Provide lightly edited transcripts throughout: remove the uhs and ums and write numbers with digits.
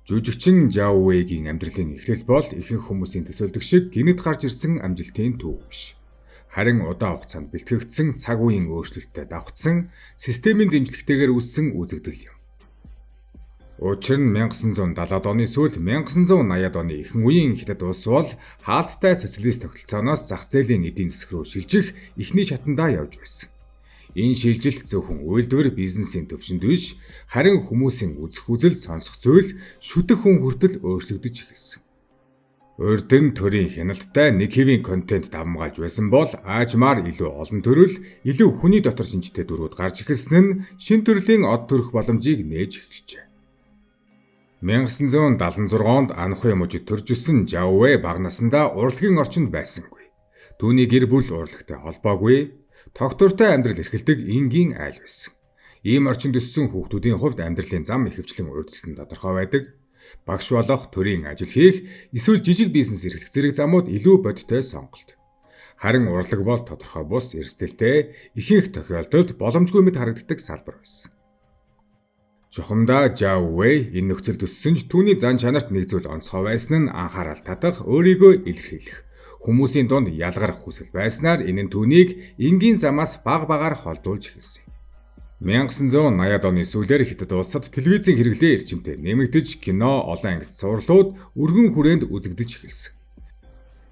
Жүжигчин Жао Вэйгийн амьдралын эхлэл бол ихэнх хүмүүсийн төсөөлдөг шиг гинэд гарч ирсэн амжилтын түүх биш. Харин удаан хугацаанд бэлтгэгдсэн цаг үеийн өөрчлөлтөд давхцсан системийн дэмжлэгтэйгээр үүссэн үзэгдэл юм. Учир нь 1970-ад оны сүүл 1980-ад оны ихэнх үеийн Хятад улс бол хаалттай социалист тогтолцооноос зах зээлийн эдийн засаг руу шилжих эхний шатандаа явж байсан. Энэ шилжилт зөвхөн үйлдвэр бизнесийн төвшөнд биш, харин хүмүүсийн үзэх үзэл, сонсох зүйл, шүтэх хүн хүртэл өөрчлөгдөж эхэлсэн. Урд нь төрийн хяналттай нэг хэвийн контент давмгаалж байсан бол аажмаар илүү олон төрөл, илүү хүний дотор шинжтэй дүрүүд гарч ирсэн нь шинэ төрлийн од төрөх боломжийг нээж эхэлжээ. 1976 онд анхны мужид төрж өссөн Жао Вэй бага насндаа урлагийн орчинд байсангүй. Түүний гэр бүл урлагтай холбоогүй, тогтвортой амьдрал эрхэлдэг энгийн айл байсан. Ийм орчинд өссөн хүүхдүүдийн хувьд амьдралын зам ихэвчлэн урьдчилан тодорхой байдаг. Багш болох, төрийн ажил хийх, эсвэл жижиг бизнес эрхлэх зэрэг замууд илүү бодиттой сонголт. Харин урлаг бол тодорхой бус эрсдэлтэй, ихэнх тохиолдолд боломжгүй мэт харагддаг салбар байсан. Чухамдаа Жао Вэй энэ нөхцөлд өссөн ч түүний зан чанарт нэг зүйл онцгой байсан нь анхаарал татах, өөрийгөө илэрхийлэх. Хүмүүсийн дунд ялгарх хүсэл байснаар энэ нь түүнийг энгийн замаас баг багаар холдуулж эхэлсэн. 1980-ад оны сүүлээр Хятад улсад телевизийн хэрэглээ эрчимтэй нэмэгдэж, кино, олон ангилалт сурлууд өргөн хүрээнд үзэгдэж эхэлсэн.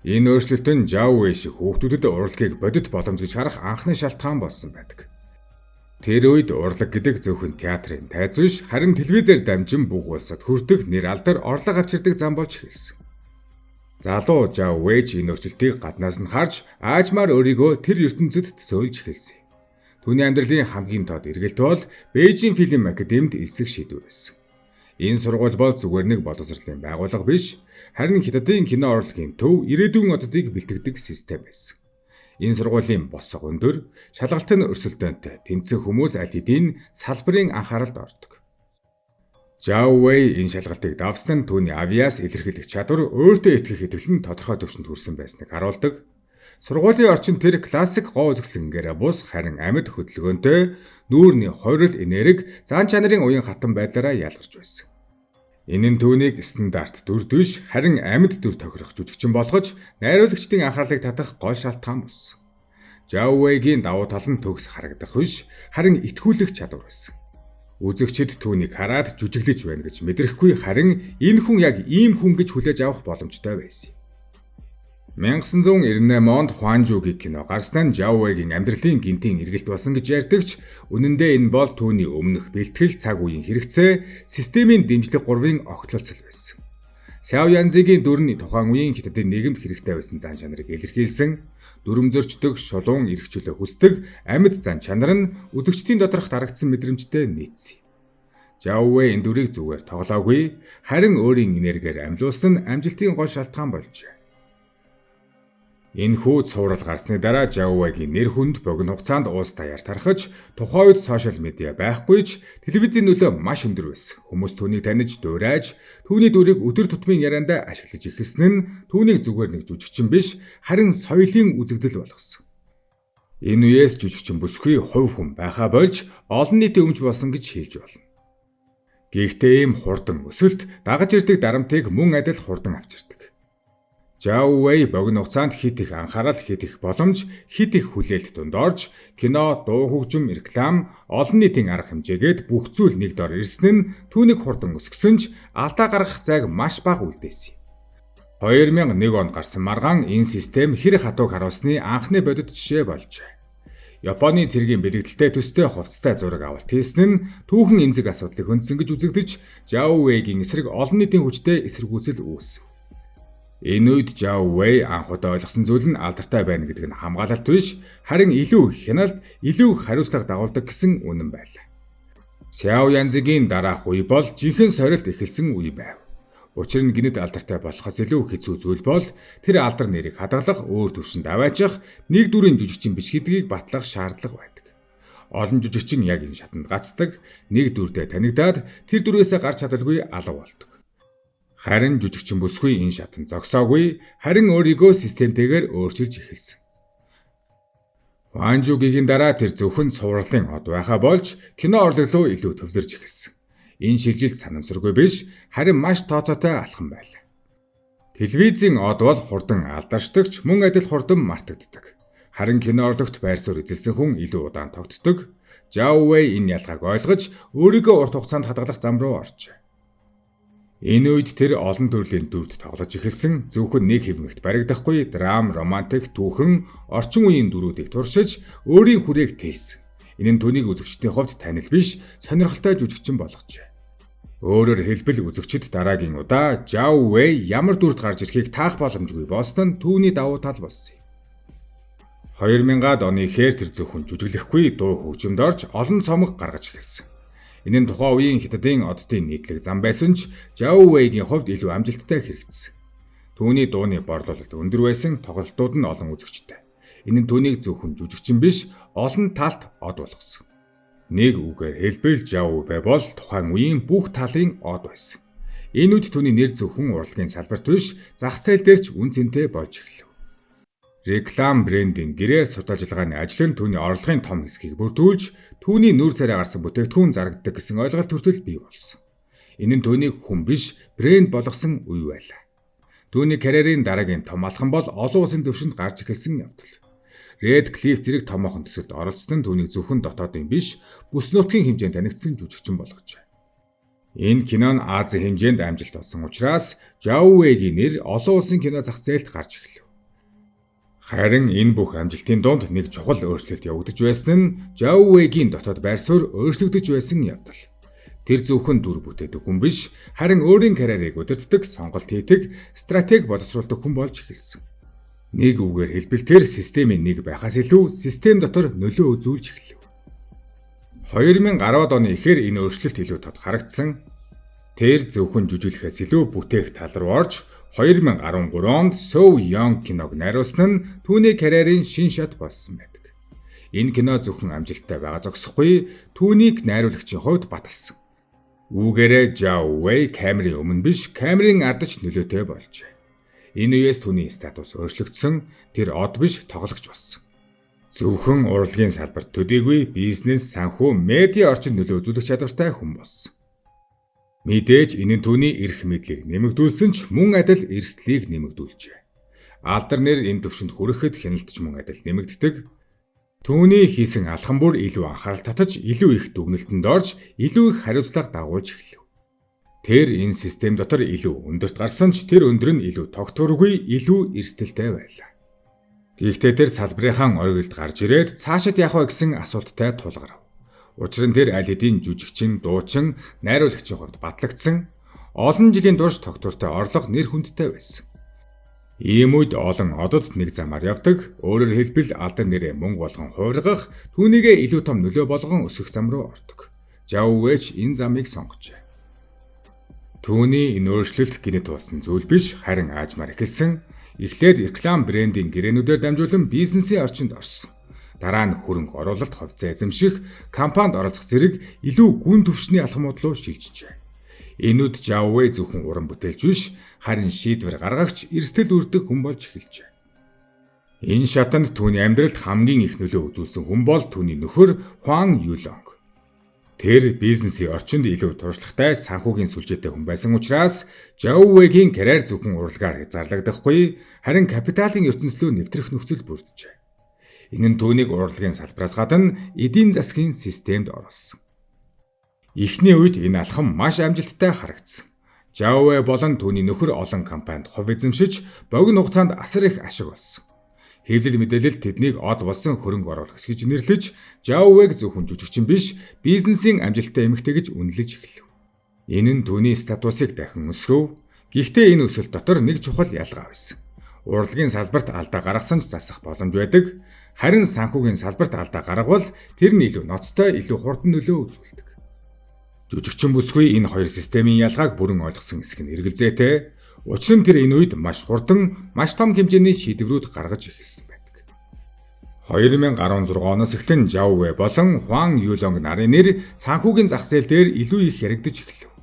Энэ өөрчлөлт нь Жао Вэй шиг хүүхдүүдэд урлагийг бодит боломж гэж харах анхны шалтгаан болсон байдаг. Тэр үед урлаг гэдэг зөвхөн театрын тайз биш, харин телевизээр дамжин бүх улсад хүрдэг нэр алдар орлого авчирдаг зам болж эхэлсэн. Залуу Жао Вэй энэ өөрчлөлтийг гаднаас нь харж, аажмаар өөрийгөө тэр ертөнцид төсөөлж эхэлсэн. Түүний амьдралын хамгийн тод эргэлт бол Бээжин фильм академид элсэх шийдвэр байсан. Энэ сургууль бол зүгээр нэг боловсролын байгууллага биш, харин Хятадын кино урлагийн төв ирээдүйн оддыг бэлтгэдэг систем байсан. Энэ сургуулийн босго өндөр, шалгалт нь өрсөлдөөнтэй, тэнцэх хүмүүс аль хэдийн салбарын анхааралд ордог. Жао Вэй энэ шалгалтыг давсан нь түүний авиас илэрхийлэх чадвар, өөртөө итгэх итгэл нь тодорхой түвшинд хүрсэн байсныг харуулдаг. Сургуулийн орчинд тэр классик гоо үзэсгэлэнгээрээ бус, харин амьд хөдөлгөөнтэй, нүүрний хувирал энерги, зан чанарын уян хатан байдлаараа ялгарч байсан. Энэ нь түүнийг стандарт дүр биш, харин амьд дүр тохирох жүжигчин болгож, найруулагчдын анхаарлыг татах гол шалтгаан болсон. Жао Вэйгийн давуу тал нь төгс харагдах биш, харин итгүүлэх чадвар байсан. Үзэгчид түүнийг хараад жүжиглэж байна гэж мэдрэхгүй, харин энэ хүн яг ийм хүн гэж хүлээж авах боломжтой байсан. 1998 онд Хуанжугийн кино гарснаа Жао Вэйгийн амьдралын гинтийн эргэлт болсон гэж ярьдагч, үнэн дээр энэ бол түүний өмнөх бэлтгэл цаг үеийн хэрэгцээ, системийн дэмжлэг 3-ын огтлолцол байсан. Сяо Янзигийн дүр нь тухайн үеийн Хятадын нийгэмд хэрэгтэй байсан зан чанарыг илэрхийлсэн, дүрм зөрчдөг, шулуун эрхчлөө хүсдэг, амьд зан чанар нь үзэгчдийн доторх дарагдсан мэдрэмжтэй нийцсэн. Жао Вэй энэ дүрийг зүгээр тоглоогүй, харин өөрийн энергиээр амьлуулсан нь амжилтын гол шалтгаан болжээ. Энэхүү цуврал гарсны дараа Жао Вэйгийн нэр хүнд богино хугацаанд улс даяар тархаж, тухайн үед сошиал медиа байхгүй ч телевизийн нөлөө маш өндөр байсан. Хүмүүс түүнийг таниж, дуурайж, түүний дүрийг өдөр тутмын яриандаа ашиглаж эхэлсэн нь түүнийг зүгээр нэг жүжигчин биш, харин соёлын үзэгдэл болгосон. Энэ үеэс жүжигчин бүсгүй хувь хүн байхаа болж олон нийтийн өмч болсон гэж хэлж болно. Гэхдээ ийм хурдан өсөлт дагаж ирдэг дарамтыг мөн адил хурдан авчирдаг. Жао Вэй богино хугацаанд хит их анхаарал, хит их боломж, хит их хүлээлт дунд орж, кино, дуу хөгжим, реклам, олон нийтийн арга хэмжээгээд бүх зүйл нэг дор ирсэн нь түүнийг хурдан өсгсөн ч алдаа гаргах зайг маш бага үлдээсэн. 2001 онд гарсан маргаан энэ систем хэрэг хатууг харуулсны анхны бодит жишээ болжээ. Японы цэргийн бэлэгдэлтэй төстэй хувцастай зураг авалт хийсэн нь түүхэн эмзэг асуудлыг хөндсөн гэж үзэгдэж, Жао Вэйгийн эсрэг олон нийтийн хүчтэй эсэргүүцэл үүсв. Энэ үед Жао Вэй анх удаа ойлгосон зүйл нь алдартай байна гэдэг нь хамгаалалт биш, харин илүү хяналт, илүү хариуцлага дагуулдаг гэсэн үнэн байлаа. Сяо Янзигийн дараах үе бол жинхэнэ сорилт эхэлсэн үе байв. Учир нь гинэд алдартай болохоос илүү хэцүү зүйл бол тэр алдар нэрийг хадгалах, өөр төвшөнд аваачих, нэг дүрийн жүжигчин биш гэдгийг батлах шаардлага байдаг. Олон жүжигчин яг энэ шатанд гацдаг, нэг дүрдээ танигдаад тэр дүрээсээ гарч чадалгүй алга болдог. Харин жүжигчин бүсгүй энэ шатанд зогсоогүй, харин өөрийгөө системтэйгээр өөрчилж эхэлсэн. Хуанжугийн дараа тэр зөвхөн цувралын од байхаа болж кино урлаг руу илүү төвлөрж эхэлсэн. Энэ шилжилт санамсаргүй биш, харин маш тооцоотой алхам байлаа. Телевизийн од бол хурдан алдаршдагч, мөн адил хурдан мартагддаг. Харин кино орлогт байр суурь эзэлсэн хүн илүү удаан тогтдог. Зяо Вэй энэ ялгааг ойлгож өөрийгөө урт хугацаанд хадгалах зам руу оржээ. Энэ үед тэр олон төрлийн дүрд тоглож эхэлсэн, зөвхөн нэг хэвнэгт баригдахгүй драм, романтик, түүхэн, орчин үеийн дүрүүдийг туршиж, өөрийн хүрээг тээсэн. Энэ нь түүнийг үзэгчдийн хувьд танил биш, сонирхолтой жүжигчин болгожээ. Өөрөөр хэлбэл үзэгчид дараагийн удаа Зяо Вэй ямар дүрд гарч ирэхийг таах боломжгүй болсон нь түүний давуу тал болсон юм. 2000-ад оны ихэр тэр зөвхөн жүжиглэхгүй дуу хөгжимд орж олон цомог гаргаж эхэлсэн. Энэ нь тухайн үеийн хятадын оддын нийтлэг зам байсан ч Зяо Вэйгийн хувьд илүү амжилттай хэрэгжсэн. Түүний дууны борлуулалт өндөр байсан, тоглолтууд нь олон үзэгчтэй. Энэ нь түүнийг зөвхөн жүжигчин биш, олон талт од болгосон. Нэг үгээр хэлбэл Зяо Вэй бол тухайн үеийн бүх талын од байсан. Энэ үед түүний нэр зөвхөн урлагийн салбарт биш, зах зээл дээр ч үн цэнтэй болж эхэлв. Реклам брендинг гэрээ судалжлагын ажил нь түүний орлогын том хэсгийг бүрдүүлж, түүний нүр царай гарсан бүтээгдэхүүн зарагддаг гэсэн ойлголт хүртэл бий болсон. Энэ нь түүнийг хүн биш, брэнд болгосон үе байлаа. Түүний карьерийн дараагийн том алхам бол олон улсын түвшинд гарч эхэлсэн явдал. Red Cliff зэрэг томоохон төсөлд оролцсон нь түүнийг зөвхөн дотоодын биш, бүс нутгийн хэмжээнд танигдсан жүжигчин болгожээ. Энэ кино нь Азийн хэмжээнд амжилт олсон учраас Зяо Вэйгийн нэр олон улсын кино зах зээлд гарч эхэлв. Харин энэ бүх амжилтын дунд нэг чухал өөрчлөлт явагдаж байсан нь Зяо Вэйгийн дотоод байр суурь өөрчлөгдөж байсан явдал. Тэр зөвхөн дүр бүтээдэг хүн биш, харин өөрийн карьерийг удирддаг, сонголт хийдэг, стратеги боловсруулдаг хүн болж эхэлсэн. Нэг үгээр хэлбэл тэр системийн нэг байхаас илүү систем дотор нөлөө үзүүлж эхэлв. 2010-ад оны ихэр энэ өөрчлөлт илүү тод харагдсан. Тэр зөвхөн жүжиглэхээс илүү бүтээх тал руу орж 2013 онд So Young киног найруулсан нь түүний карьерийн шин шат болсон байдаг. Энэ кино зөвхөн амжилттай байгаа зогсохгүй, түүнийг найруулагчийн хувьд баталсан. Үүгээрээ Зяо Вэй камерын өмнө биш, камерын ардч нөлөөтэй болжээ. Энэ үеэс түүний статус өөрчлөгдсөн, тэр од биш, тоглогч болсон. Зөвхөн урлагийн салбарт төдийгүй бизнес, санхүү, медиа орчинд нөлөө үзүүлэх чадвартай хүн болсон. Мэдээж энэ нь түүний эрх мэдлийг нэмэгдүүлсэн ч мөн адил эрсдлийг нэмэгдүүлжээ. Алдар нэр энэ төвшөнд хүрэхэд хяналтч мөн адил нэмэгддэг. Түүний хийсэн алхам бүр илүү анхаарал татаж, илүү их дүгнэлтэнд орж, илүү их хариуцлага дагуулж эхэлв. Тэр энэ систем дотор илүү өндөрт гарсан ч тэр өндөр нь илүү тогтворгүй, илүү эрсдэлтэй байлаа. Гэхдээ тэр салбарынхаа оргилд гарч ирээд цаашид явах вэ гэсэн асуулттай тулгарв. Учир нь тэр аль хэдийн жүжигчин, дуучин, найруулагчийн хувьд батлагдсан, олон жилийн турш тогтвортой орлого нэр хүндтэй байсан. Ийм үед олон одод нэг замаар явдаг, өөрөөр хэлбэл алдар нэрээ мөнгө болгон хуургах, түүнийгээ илүү том нөлөө болгон өсгөх зам руу ордог. Зяо Вэй энэ замыг сонгожээ. Түүний энэ өөрчлөлт гинэт болсон зүйл биш, харин аажмаар эхэлсэн. Эхлээд реклам брендинг гэрээнүүдээр дамжуулан бизнесийн орчинд орсон. Дараа нь хөрөнгө оруулалт, хувьцаа эзэмших, компанид оролцох зэрэг илүү гүн түвшний алхмууд руу шилжижээ. Энүүд Зяо Вэй зөвхөн уран бүтээлч биш, харин шийдвэр гаргагч, эрсдэл үрдэг хүн болж эхэлжээ. Энэ шатанд түүний амьдралд хамгийн их нөлөө үзүүлсэн хүн бол түүний нөхөр Хуан Юлонг. Тэр бизнесийн орчинд илүү туршлагатай, санхүүгийн сүлжээтэй хүн байсан учраас Зяо Вэйгийн карьер зөвхөн урлагаар хязгаарлагдахгүй, харин капиталын ертөнцлөө нэвтрэх нөхцөл бүрджээ. Энэ нь түүнийг урлагийн салбараас гадна эдийн засгийн системд оруулсан. Эхний үед энэ алхам маш амжилттай харагдсан. Зяо Вэй болон түүний нөхөр олон компанид хувь эзэмшиж, богино хугацаанд асар их ашиг болсон. Хэвлэл мэдээлэлд тэднийг од болсон хөрөнгө оруулагч гэж нэрлэж, Зяо Вэйг зөвхөн жүжигчин биш, бизнесийн амжилттай эмэгтэй гэж үнэлж эхэлв. Энэ нь түүний статусыг дахин өсгөв. Гэхдээ энэ өсөлт дотор нэг чухал ялгаа байсан. Урлагийн салбарт алдаа гаргасан ч засах боломж байдаг. Харин санхүүгийн салбарт алдаа гаргавал тэр нь илүү ноцтой, илүү хурдан нөлөө үзүүлдэг. Жүжигчин бүсгүй энэ хоёр системийн ялгааг бүрэн ойлгосон хэсэг нь эргэлзээтэй. Учир нь тэр энэ үед маш хурдан, маш том хэмжээний шийдвэрүүд гаргаж эхэлсэн байдаг. 2016 оноос эхлэн Зяо Вэй болон Хуан Юлонг нарын нэр санхүүгийн зах зээл дээр илүү их яригдж эхэлв.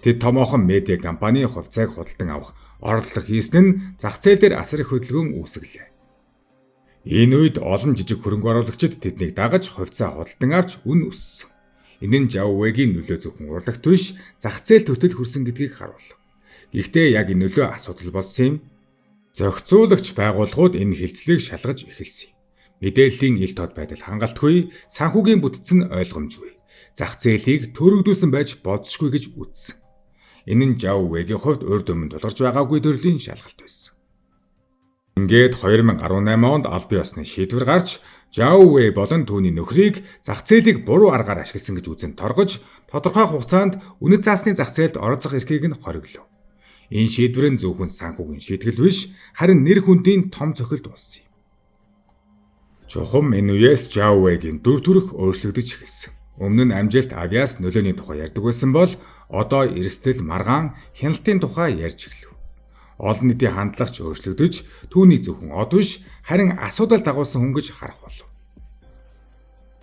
Тэд томоохон медиа компани хувьцааг худалдан авах, орлого хийсэн нь зах зээл дээр асар их хөдөлгөөн үүсгэлээ. Энэ үед олон жижиг хөрөнгө оруулагчид тэднийг дагаж хувьцаа худалдан авч үн өссөн. Энэ нь Жаввегийн нөлөө зөвхөн урлагт биш, зах зээл төтөл хүрсэн гэдгийг харуулв. Гэхдээ яг энэ нөлөө асуудал болсон юм. Зохицуулагч байгууллагууд энэ хилцлийг шалгаж эхэлсэн юм. Мэдээллийн ил тод байдал хангалтгүй, санхүүгийн бүтэц нь ойлгомжгүй. Зах зээлийг төрөгдүүлсэн байж болзошгүй гэж үзсэн. Энэ нь Жаввегийн хувьд урд өмнө тулгарч байгаагүй төрлийн шалгалт байсан. Ингээд 2018 онд аль бие усны шийдвэр гарч Жавве болон түүний нөхрийг зах зээлийг буруу аргаар ашигласан гэж үзэн торгож, тодорхой хугацаанд үнэт заасны зах зээлд оролцох эрхийг нь хориглов. Энэ шийдвэр нь зөвхөн санхүүгийн шийтгэл биш, харин нэр хүндийн том цохилт болсон юм. Чухам энэ үеэс Жаввегийн дүр төрх өөрчлөгдөж эхэлсэн. Өмнө нь амжилт авиас нөлөөний тухай ярьдаг байсан бол одоо эрсдэл, маргаан, хяналтын тухай ярьж эхлэв. Олон нийтийн хандлага ч өөрчлөгдөж, түүний зөвхөн од биш, харин асуудал дагуулсан хүн гэж харах болов.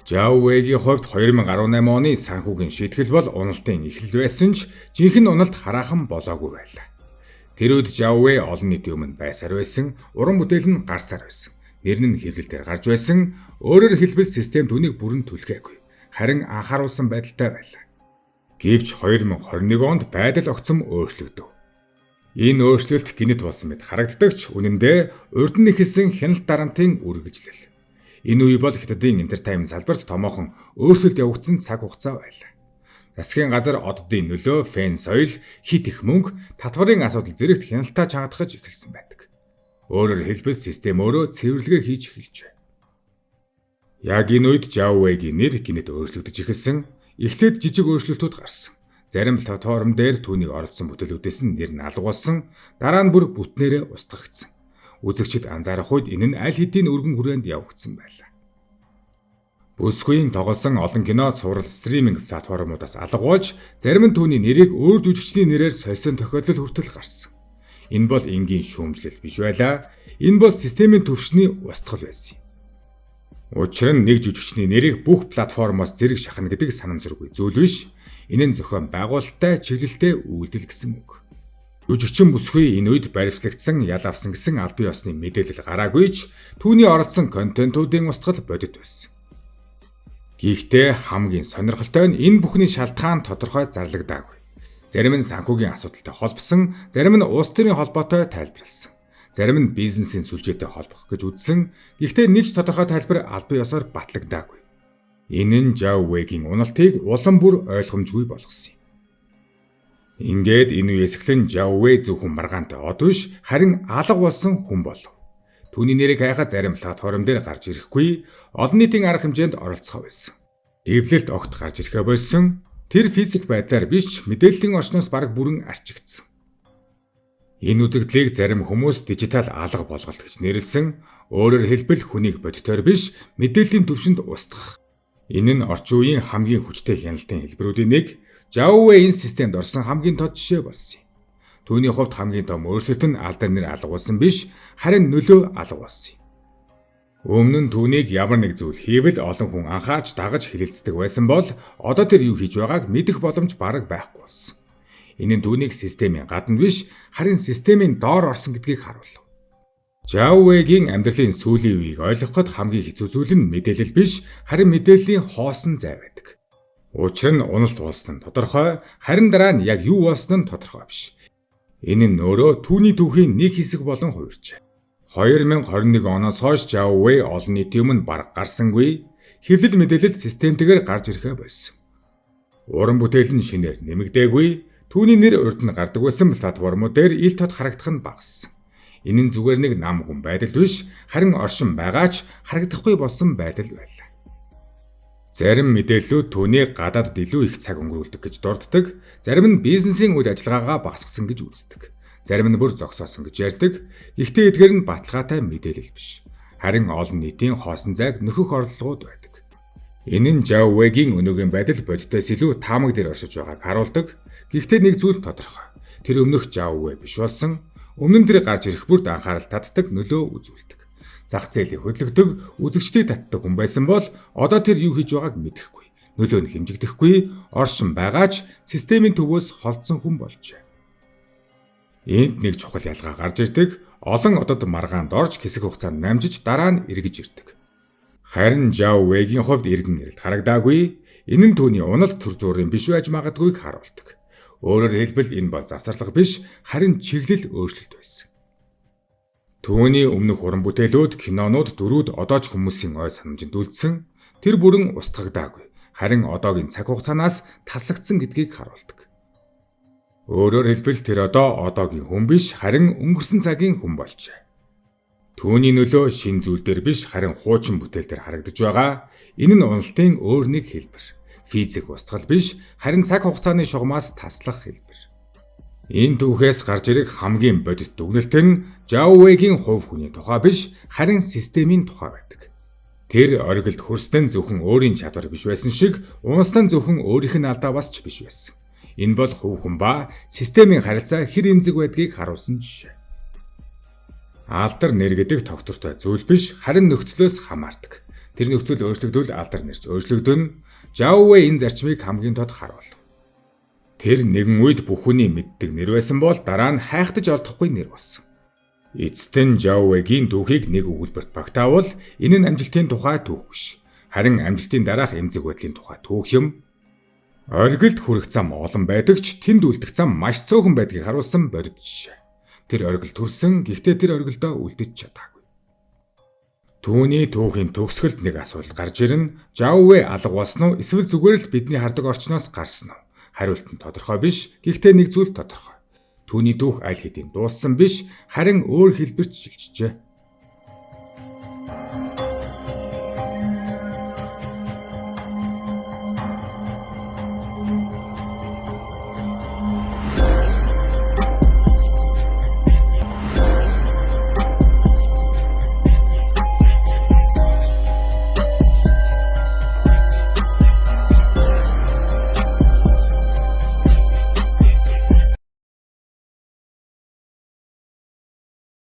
Жаввегийн хувьд 2018 оны санхүүгийн шийтгэл бол уналтын эхлэл байсан ч жинхэнэ уналт хараахан болоогүй байлаа. Тэр үед Жавве олон нийтийн өмнө байсаар байсан, уран бүтээл нь гарсаар байсан. Нэр нь хэвлэлээр гарч байсан, өөрөөр хэлбэл систем түүнийг бүрэн түлхээгүй, харин анхааруулсан байдалтай байлаа. Гэвч 2021 онд байдал огцом өөрчлөгдөв. Энэ өөрчлөлт гинэт болсон мэт харагддагч үнэндээ урд нь эхэлсэн хяналт дарамтын үргэлжлэл. Энэ үе бол Хятадын entertainment салбарт томоохон өөрчлөлт явагдсан цаг хугацаа байлаа. Засгийн газар оддын нөлөө, фэн соёл, хит их мөнгө, татварын асуудал зэрэгт хяналтаа чангадахж эхэлсэн байдаг. Өөрөөр хэлбэл систем өөрөө цэвэрлэгээ хийж эхэлжээ. Яг энэ үед Жаввегийн нэр гинэт өөрчлөгдөж эхэлсэн, эхлээд жижиг өөрчлөлтүүд гарсан. Зарим платформ дээр түүнийг оруулсан бүтээлүүдээс нь нэр нь алга болсон, дараа нь бүр бүтнээрээ устгагдсан. Үзэгчид анзаарах үед энэ нь аль хэдийн өргөн хүрээнд явагдсан байлаа. Бүсгүйн тоглосон олон кино цуврал стриминг платформудаас алга болж, зарим нь түүний нэрийг өөр жүжигчний нэрээр сольсон тохиолдол хүртэл гарсан. Энэ бол энгийн шүүмжлэл биш байлаа. Энэ бол системийн төвшний устгал байсан юм. Учир нь нэг жүжигчний нэрийг бүх платформоос зэрэг шахна гэдэг санамсаргүй зүйл биш. Энэ нь зохион байгуулалттай чиглэлтэй үйлдэл гэсэн үг. Жүжигчин бүсгүй энэ үед баримтлагдсан, ял авсан гэсэн аль бие усны мэдээлэл гараагүй ч түүний оролцсон контентуудын устгал бодит байсан. Гэхдээ хамгийн сонирхолтой нь энэ бүхний шалтгаан тодорхой зарлагдаагүй. Зарим нь санхүүгийн асуудалтай холбосон, зарим нь улс төрийн холбоотой тайлбарласан. Зарим нь бизнесийн сүлжээтэй холбох гэж үзсэн. Гэхдээ нэг ч тодорхой тайлбар аль бие усаар батлагдаагүй. Энэ нь Жаввегийн уналтыг улам бүр ойлгомжгүй болгосон юм. Ингээд энэ үеэс эхлэн Жавве зөвхөн маргаантай од биш, харин алга болсон хүн болов. Түүний нэрийг хайхад зарим платформ дээр гарч ирэхгүй, олон нийтийн арга хэмжээнд оролцох байсан. Эвлэлт огт гарч ирэхэ болсон, тэр физик байдлаар биш мэдээллийн орчноос бараг бүрэн арчигдсан. Энэ үзэгдлийг зарим хүмүүс дижитал алга болголт гэж нэрлсэн, өөрөөр хэлбэл хүнийг бодитоор биш, мэдээллийн түвшинд устгах. Энэ нь орчин үеийн хамгийн хүчтэй хяналтын хэлбэрүүдийн нэг. Жавве энэ системд орсон хамгийн тод жишээ болсон юм. Түүний хувьд хамгийн том өөрчлөлт нь алдар нэр алгуулсан биш, харин нөлөө алгуулсан юм. Өмнө нь түүнийг ямар нэг зүйл хийвэл олон хүн анхаарч дагаж хэлэлцдэг байсан бол одоо тэр юу хийж байгааг мэдэх боломж бараг байхгүй болсон. Энэ нь түүнийг системийн гадна биш, харин системийн доор орсон гэдгийг харуулв. Жаввегийн амьдралын сүүлийн үеийг ойлгоход хамгийн хэцүү зүйл нь мэдээлэл биш, харин мэдээллийн хоосон зай байдаг. Учир нь уналт болсон нь тодорхой, харин дараа нь яг юу болсон нь тодорхой биш. Энэ нь өөрөө түүний түүхийн нэг хэсэг болон хувирчээ. 2021 оноос хойш Жавве олон нийтийн өмнө бараг гарсангүй, хэвлэл мэдээлэл системтэйгээр гарч ирэхэ болсон. Уран бүтээл нь шинээр нэмэгдээгүй, түүний нэр урд нь гардаг байсан платформууд дээр ил тод харагдах нь багассан. Энэ нь зүгээр нэг нам хүн байдал биш, харин оршин байгаач харагдахгүй болсон байдал байлаа. Зарим мэдээллүүд түүнийг гадаадд илүү их цаг өнгөрүүлдэг гэж дурддаг, зарим нь бизнесийн үйл ажиллагаагаа багасгасан гэж үздэг, зарим нь бүр зогсоосон гэж ярьдаг. Гэхдээ эдгээр нь баталгаатай мэдээлэл биш, харин олон нийтийн хоосон зайг нөхөх орлогууд байдаг. Энэ нь Жаввегийн өнөөгийн байдал бодитоос илүү таамаг дээр оршиж байгааг харуулдаг. Гэхдээ нэг зүйл тодорхой. Тэр өмнөх Жавве биш болсон, өмнө нь тэр гарч ирэх бүрд анхаарал татдаг, нөлөө үзүүлдэг. Зах зээлийг хөдөлгдөг, үзэгчдийг татдаг хүн байсан бол одоо тэр юу хийж байгааг мэдэхгүй, нөлөө нь хэмжигдэхгүй, оршин байгаач системийн төвөөс холдсон хүн болжээ. Энд нэг чухал ялгаа гарч ирдэг. Олон одод маргаанд орж хэсэг хугацаанд намжиж дараа нь эргэж ирдэг. Харин Жаввегийн хувьд эргэн ирэлт харагдаагүй. Энэ нь түүний уналт төр зуурын биш байж магадгүйг харуулдаг. Өөрөөр хэлбэл энэ бол завсарлага биш, харин чиглэл өөрчлөлт байсан. Түүний өмнөх уран бүтээлүүд, кинонууд, дөрүүд одоо ч хүмүүсийн ой санамжинд үлдсэн. Тэр бүрэн устгагдаагүй. Харин одоогийн цаг хугацаанаас таслагдсан гэдгийг харуулдаг. Өөрөөр хэлбэл тэр одоогийн хүн биш, харин өнгөрсөн цагийн хүн болжээ. Түүний нөлөө шин зүйл дээр биш, харин хуучин бүтээл дээр харагдаж байгаа. Энэ нь уналтын өөр нэг хэлбэр. Физик устгал биш, харин цаг хугацааны шугамаас таслах хэлбэр. Энэ түүхээс гарч ирэх хамгийн бодит дүгнэлт нь Жаувегийн хувь хүний тухай биш, харин системийн тухай байдаг. Тэр оргилд хүрстэн зөвхөн өөрийн чадвар биш байсан шиг, унстан зөвхөн өөрийнх нь алдаа бас ч биш байсан. Энэ бол хувь хүн ба системийн харилцаа хэр эмзэг байдгийг харуулсан жишээ. Алдар нэр гэдэг тогтвортой зүйл биш, харин нөхцлөөс хамаардаг. Тэр нөхцөл өөрчлөгдвөл алдар нэрч өөрчлөгдөнө. Жауве энэ зарчмыг хамгийн тод харуулв. Тэр нэгэн үед бүх хүний мэддэг нэр байсан бол дараа нь хайхтаж олдохгүй нэр болсон. Эцэст нь Жаувегийн түүхийг нэг өгүүлбэрт багтаавал энэ нь амжилтын тухай түүх биш. Харин амжилтын дараах эмзэг байдлын тухай түүх юм. Оргилд хүрэх зам олон байдаг ч тэнд үлдэх зам маш цөөхөн байдгийг харуулсан бодит жишээ. Тэр оргил төрсөн, гэхдээ тэр оргилдоо үлдэж чадаагүй. Түүний түүхийн төгсгөлд нэг асуулт гарч ирнэ. Жауве алга болсон уу? Эсвэл зүгээр л бидний хардаг орчноос гарсан уу? Хариулт нь тодорхой биш, гэхдээ нэг зүйл тодорхой. Түүний түүх аль хэдийн дууссан биш, харин өөр хэлбэрт шилжжээ.